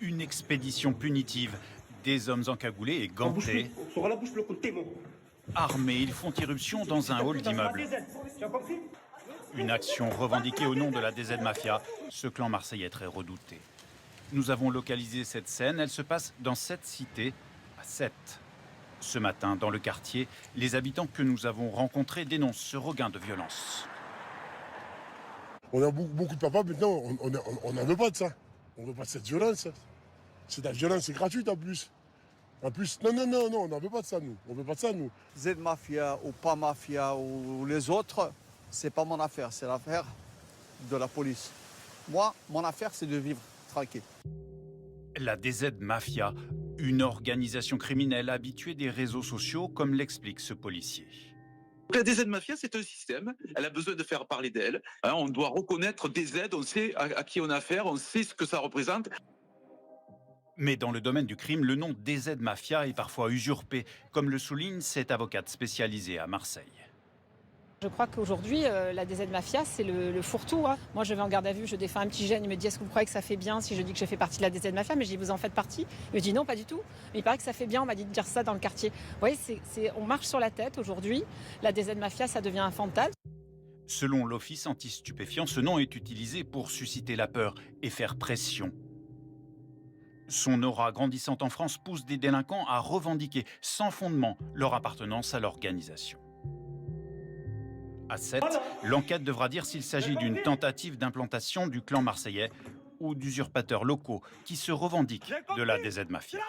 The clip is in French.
Une expédition punitive. Des hommes encagoulés et gantés, armés, ils font irruption dans un hall d'immeuble. Une action revendiquée au nom de la DZ Mafia, ce clan marseillais très redouté. Nous avons localisé cette scène, elle se passe dans cette cité, à Sète. Ce matin, dans le quartier, les habitants que nous avons rencontrés dénoncent ce regain de violence. On a beaucoup de papas maintenant, on n'en veut pas de ça. On ne veut pas de cette violence. C'est de la violence gratuite en plus. En plus, non, on n'en veut pas de ça, nous. On veut pas de ça, nous. Z-Mafia ou pas Mafia ou les autres, c'est pas mon affaire, c'est l'affaire de la police. Moi, mon affaire, c'est de vivre tranquille. La DZ Mafia, une organisation criminelle habituée des réseaux sociaux, comme l'explique ce policier. La DZ Mafia, c'est un système. Elle a besoin de faire parler d'elle. On doit reconnaître DZ, on sait à qui on a affaire, on sait ce que ça représente. Mais dans le domaine du crime, le nom DZ Mafia est parfois usurpé, comme le souligne cette avocate spécialisée à Marseille. Je crois qu'aujourd'hui, la DZ Mafia, c'est le fourre-tout. Hein. Moi, je vais en garde à vue, je défends un petit jeune, il me dit « Est-ce que vous croyez que ça fait bien si je dis que je fais partie de la DZ Mafia ?» Mais je dis « Vous en faites partie ?» Il me dit « Non, pas du tout. » Mais il paraît que ça fait bien, on m'a dit de dire ça dans le quartier. Vous voyez, on marche sur la tête aujourd'hui. La DZ Mafia, ça devient un fantasme. Selon l'Office anti-stupéfiants, ce nom est utilisé pour susciter la peur et faire pression. Son aura grandissante en France pousse des délinquants à revendiquer sans fondement leur appartenance à l'organisation. À Sète, l'enquête devra dire s'il s'agit d'une tentative d'implantation du clan marseillais ou d'usurpateurs locaux qui se revendiquent de la DZ Mafia.